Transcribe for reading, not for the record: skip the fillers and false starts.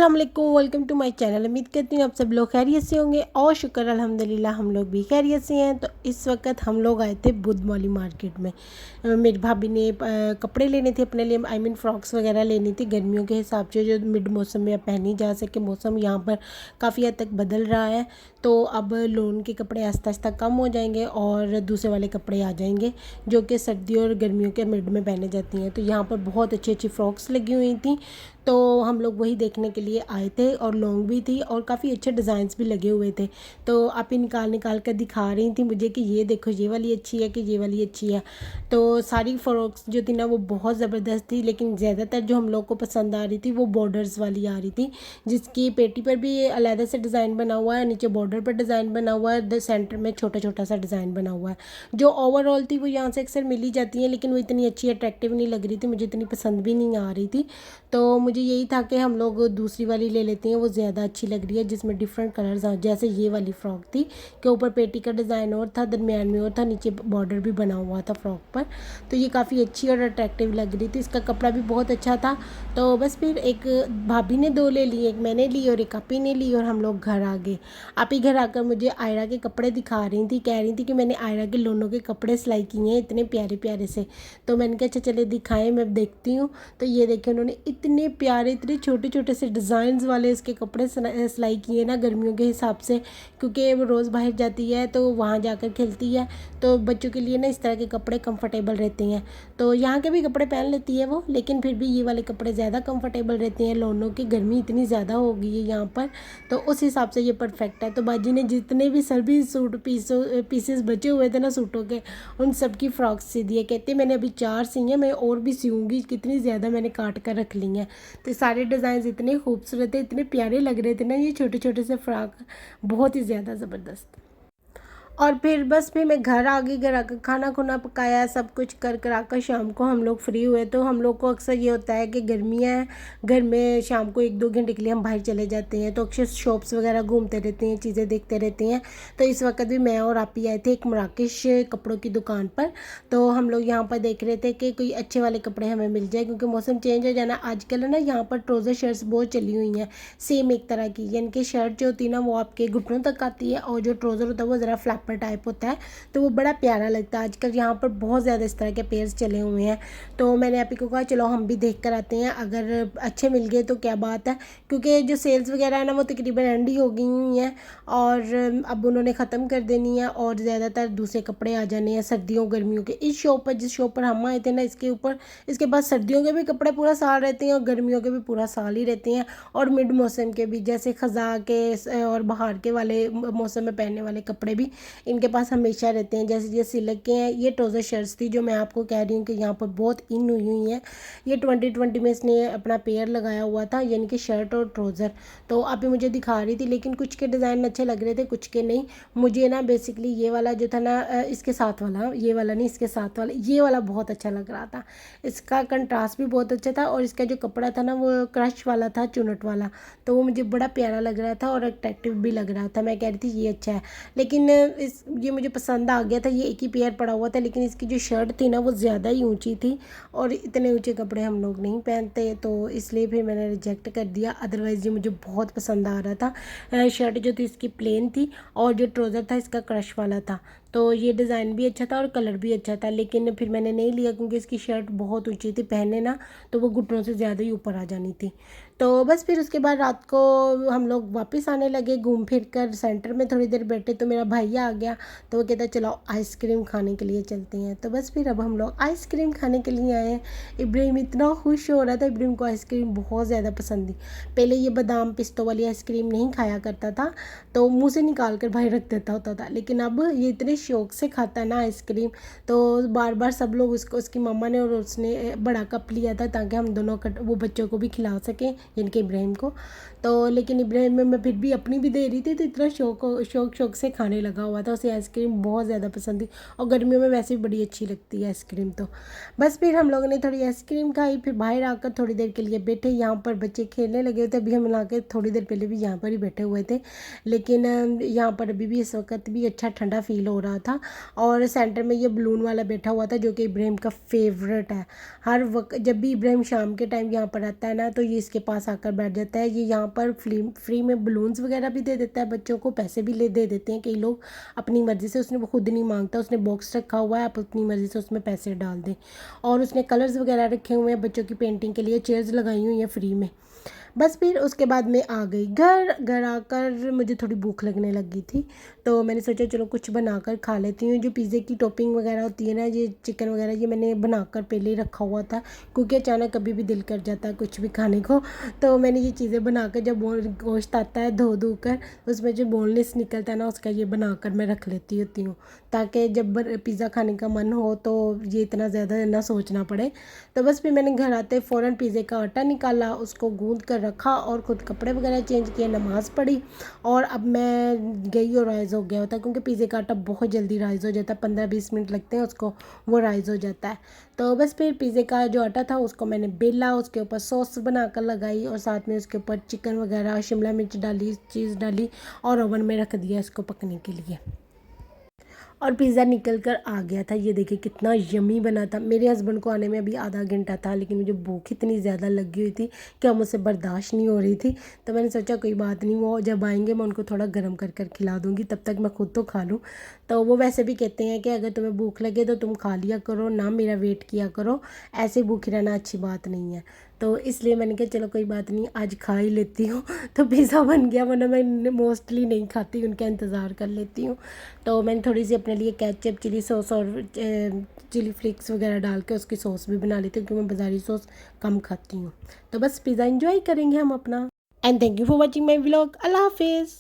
अस्सलाम वालेकुम, welcome to my channel. उम्मीद करती हूँ आप सब लोग खैरियत से होंगे और शुक्र अल्हम्दुलिल्लाह हम लोग भी खैरियत से हैं। तो इस वक्त हम लोग आए थे बुद्ध मॉली मार्केट में। मेरी भाभी ने कपड़े लेने थे अपने लिए, आई मीन फ्रॉक्स वगैरह लेनी थी गर्मियों के हिसाब से, जो मिड मौसम में पहनी जा सके। मौसम यहाँ पर काफ़ी हद तक बदल रहा है, तो अब लोन के कपड़े आहिस्ता आहिस्ता कम हो जाएंगे और दूसरे वाले कपड़े आ जाएंगे जो कि सर्दियों और गर्मियों के मिड में पहने जाती हैं। तो यहाँ पर बहुत अच्छी अच्छी फ़्रॉक्स लगी हुई थी, तो हम लोग वही देखने के लिए आए थे। और लॉन्ग भी थी और काफ़ी अच्छे डिज़ाइंस भी लगे हुए थे। तो आप ही निकाल निकाल कर दिखा रही थी मुझे कि ये देखो ये वाली अच्छी है कि ये वाली अच्छी है। तो सारी फ़्रॉक्स जो थी ना वो बहुत ज़बरदस्त थी, लेकिन ज़्यादातर जो हम लोग को पसंद आ रही थी वो बॉर्डर्स वाली आ रही थी, जिसकी पेटी पर भी अलग से डिज़ाइन बना हुआ है, नीचे बॉर्डर पर डिज़ाइन बना हुआ है, सेंटर में छोटा छोटा सा डिज़ाइन बना हुआ है। जो ओवरऑल थी वो यहाँ से अक्सर मिल ही जाती है, लेकिन वो इतनी अच्छी अट्रैक्टिव नहीं लग रही थी, मुझे इतनी पसंद भी नहीं आ रही थी। तो मुझे यही था कि हम लोग दूसरी वाली ले लेते हैं, वो ज़्यादा अच्छी लग रही है, जिसमें डिफरेंट कलर्स आ, जैसे ये वाली फ़्रॉक थी कि ऊपर पेटी का डिज़ाइन और था, दरमियान में और था, नीचे बॉर्डर भी बना हुआ था फ्रॉक पर। तो ये काफ़ी अच्छी और अट्रैक्टिव लग रही थी, इसका कपड़ा भी बहुत अच्छा था। तो बस फिर एक भाभी ने दो ले ली, एक मैंने ली और एक आपी ने ली, और हम लोग घर आ गए। आपी घर आकर मुझे आयरा के कपड़े दिखा रही थी, कह रही थी कि मैंने आयरा के लोनों के कपड़े सिलाई किए हैं इतने प्यारे प्यारे से। तो मैंने कहा अच्छा चले दिखाएं, मैं देखती हूँ। तो ये देखे उन्होंने इतने प्यारे, इतने छोटे छोटे से डिज़ाइंस वाले इसके कपड़े सिलाई किए ना गर्मियों के हिसाब से, क्योंकि वो रोज़ बाहर जाती है तो वहाँ जाकर खेलती है, तो बच्चों के लिए ना इस तरह के कपड़े कंफर्टेबल रहते हैं। तो यहाँ के भी कपड़े पहन लेती है वो, लेकिन फिर भी ये वाले कपड़े ज़्यादा कंफर्टेबल रहते हैं। लोनों की गर्मी इतनी ज़्यादा हो गई है यहाँ पर, तो उस हिसाब से ये परफेक्ट है। तो बाजी ने जितने भी सभी सूट पीसेस बचे हुए थे ना सूटों के, उन सब की फ्रॉक्स सी दिए। कहते मैंने अभी 4 सी हैं, मैं और भी सीऊँगी, कितनी ज़्यादा मैंने काट कर रख ली हैं। तो सारे डिज़ाइन इतने खूबसूरत थे, इतने प्यारे लग रहे थे ना ये छोटे छोटे से फ्रॉक, बहुत ही ज़्यादा ज़बरदस्त। और फिर मैं घर आ गई, घर आकर खाना खुना पकाया, सब कुछ कर कराकर शाम को हम लोग फ्री हुए। तो हम लोग को अक्सर ये होता है कि गर्मियाँ हैं, घर में शाम को 1-2 घंटे के लिए हम बाहर चले जाते हैं, तो अक्सर शॉप्स वगैरह घूमते रहते हैं, चीज़ें देखते रहते हैं। तो इस वक्त भी मैं और आप ही आए थे एक मराकेश कपड़ों की दुकान पर। तो हम लोग यहाँ पर देख रहे थे कि कोई अच्छे वाले कपड़े हमें मिल जाए, क्योंकि मौसम चेंज हो जाना आजकल है ना। यहाँ पर ट्राउज़र शर्ट्स बहुत चली हुई हैं, सेम एक तरह की, यानी कि शर्ट जो होती है ना वो आपके घुटनों तक आती है, और जो ट्राउज़र होता है वो ज़रा फ्लैपर टाइप होता है, तो वो बड़ा प्यारा लगता है। आजकल यहाँ पर बहुत ज़्यादा इस तरह के पेयर्स चले हुए हैं। तो मैंने आप ही को कहा चलो हम भी देख कर आते हैं, अगर अच्छे मिल गए तो क्या बात है, क्योंकि जो सेल्स वगैरह है ना वो तकरीबन एंड ही हो गई हुई हैं, और अब उन्होंने ख़त्म कर देनी है, और ज़्यादातर दूसरे कपड़े आ जाने हैं सर्दियों गर्मियों के। इस शॉप पर, जिस शॉप पर हम आए थे ना, इसके ऊपर इसके पास सर्दियों के भी कपड़े पूरा साल रहते हैं और गर्मियों के भी पूरा साल ही रहते हैं, और मिड मौसम के भी, जैसे ख़ज़ा के और बाहर के वाले मौसम में पहनने वाले कपड़े भी इनके पास हमेशा रहते हैं। जैसे ये सिल्क के हैं, ये ट्राउज़र शर्ट्स थी जो मैं आपको कह रही हूँ कि यहाँ पर बहुत इन हुई हुई हैं। ये 2020 में इसने अपना पेयर लगाया हुआ था, यानी कि शर्ट और ट्राउज़र। तो अभी मुझे दिखा रही थी, लेकिन कुछ के डिज़ाइन अच्छे लग रहे थे, कुछ के नहीं। मुझे ना बेसिकली ये वाला जो था ना, इसके साथ वाला, ये वाला नहीं, इसके साथ वाला, ये वाला बहुत अच्छा लग रहा था। इसका कंट्रास्ट भी बहुत अच्छा था, और इसका जो कपड़ा था ना वो क्रश वाला था, चुनट वाला, तो वो मुझे बड़ा प्यारा लग रहा था और अट्रैक्टिव भी लग रहा था। मैं कह रही थी ये अच्छा है, लेकिन ये मुझे पसंद आ गया था। ये एक ही पेयर पड़ा हुआ था, लेकिन इसकी जो शर्ट थी ना वो ज़्यादा ही ऊंची थी, और इतने ऊंचे कपड़े हम लोग नहीं पहनते, तो इसलिए फिर मैंने रिजेक्ट कर दिया। अदरवाइज़ ये मुझे बहुत पसंद आ रहा था। शर्ट जो थी इसकी प्लेन थी, और जो ट्राउज़र था इसका क्रश वाला था, तो ये डिज़ाइन भी अच्छा था और कलर भी अच्छा था, लेकिन फिर मैंने नहीं लिया क्योंकि इसकी शर्ट बहुत ऊंची थी, पहने ना तो वो घुटनों से ज़्यादा ही ऊपर आ जानी थी। तो बस फिर उसके बाद रात को हम लोग वापस आने लगे, घूम फिर कर सेंटर में थोड़ी देर बैठे, तो मेरा भैया आ गया, तो वो कहता चलो आइसक्रीम खाने के लिए चलते हैं। तो बस फिर अब हम लोग आइसक्रीम खाने के लिए आए हैं। इब्राहिम इतना खुश हो रहा था, इब्राहिम को आइसक्रीम बहुत ज़्यादा पसंद थी। पहले ये बादाम पिस्तों वाली आइसक्रीम नहीं खाया करता था, तो मुँह से निकाल कर बाहर रख देता होता था, लेकिन अब ये इतने शौक से खाता है ना आइसक्रीम, तो बार बार सब लोग उसको, उसकी मम्मा ने और उसने बड़ा कप लिया था ताकि हम दोनों वो बच्चों को भी खिला सकें, इनके इब्राहिम को। तो लेकिन इब्राहिम में मैं फिर भी अपनी भी दे रही थी, तो इतना शौक से खाने लगा हुआ था, उसे आइसक्रीम बहुत ज़्यादा पसंद थी, और गर्मियों में वैसे भी बड़ी अच्छी लगती है आइसक्रीम। तो बस फिर हम लोगों ने थोड़ी आइसक्रीम खाई, फिर बाहर आकर थोड़ी देर के लिए बैठे, यहाँ पर बच्चे खेलने लगे हुए थे, अभी हम ला के थोड़ी देर पहले भी यहाँ पर ही बैठे हुए थे, लेकिन यहाँ पर अभी भी इस वक्त भी अच्छा ठंडा फील हो रहा था। और सेंटर में ये बलून वाला बैठा हुआ था जो कि इब्राहिम का फेवरेट है। हर वक्त जब भी इब्राहिम शाम के टाइम यहाँ पर आता है ना, तो ये इसके पास आकर बैठ जाता है। ये यहाँ पर फ्री में बलून्स वगैरह भी दे देता है बच्चों को, पैसे भी दे देते हैं कई लोग अपनी मर्ज़ी से। उसने वो खुद नहीं मांगता, उसने बॉक्स रखा हुआ है, आप अपनी मर्ज़ी से उसमें पैसे डाल दें। और उसने कलर्स वगैरह रखे हुए हैं बच्चों की पेंटिंग के लिए, चेयर्स लगाई हुई हैं फ्री में। बस फिर उसके बाद मैं आ गई घर आकर मुझे थोड़ी भूख लगने लगी थी, तो मैंने सोचा चलो कुछ बनाकर खा लेती हूँ। जो पिज़्ज़े की टॉपिंग वगैरह होती है ना, ये चिकन वगैरह, ये मैंने बनाकर पहले ही रखा हुआ था, क्योंकि अचानक कभी भी दिल कर जाता है कुछ भी खाने को। तो मैंने ये चीज़ें बनाकर, जब गोश्त आता है धो कर उसमें जो बोनलेस निकलता है ना, उसका ये बनाकर मैं रख लेती होती हूँ, ताकि जब पिज़्ज़ा खाने का मन हो तो ये इतना ज़्यादा ना सोचना पड़े। तो बस फिर मैंने घर आते फ़ौरन पिज़्ज़े का आटा निकाला, उसको गूँथ कर रखा और ख़ुद कपड़े वगैरह चेंज किए, नमाज़ पढ़ी और अब मैं गई और राइज़ हो गया होता है, क्योंकि पिज़्ज़े का आटा बहुत जल्दी राइज़ हो जाता है, 15-20 मिनट लगते हैं उसको, वो राइज़ हो जाता है। तो बस फिर पिज़्ज़े का जो आटा था उसको मैंने बेला, उसके ऊपर सॉस बनाकर लगाई और साथ में उसके ऊपर चिकन वगैरह, शिमला मिर्च डाली, चीज़ डाली और ओवन में रख दिया इसको पकने के लिए। और पिज़्ज़ा निकल कर आ गया था। ये देखिए कितना यम्मी बना था। मेरे हस्बैंड को आने में अभी आधा घंटा था, लेकिन मुझे भूख इतनी ज़्यादा लगी हुई थी कि अब मुझसे बर्दाश्त नहीं हो रही थी। तो मैंने सोचा कोई बात नहीं, वो जब आएंगे मैं उनको थोड़ा गर्म कर खिला दूँगी, तब तक मैं खुद तो खा लूँ। तो वो वैसे भी कहते हैं कि अगर तुम्हें भूख लगे तो तुम खा लिया करो, ना मेरा वेट किया करो, ऐसे भूखे रहना अच्छी बात नहीं है। तो इसलिए मैंने कहा चलो कोई बात नहीं, आज खा ही लेती हूँ। तो पिज़्ज़ा बन गया, वरना मैं मोस्टली नहीं खाती, उनका इंतज़ार कर लेती हूँ। तो मैंने थोड़ी सी अपने लिए केचप, चिली सॉस और चिली फ्लेक्स वगैरह डाल के उसकी सॉस भी बना लेती हूँ, क्योंकि मैं बाज़ारी सॉस कम खाती हूँ। तो बस पिज़्ज़ा एंजॉय करेंगे हम अपना। And thank you for watching my vlog. अल्लाह हाफिज़।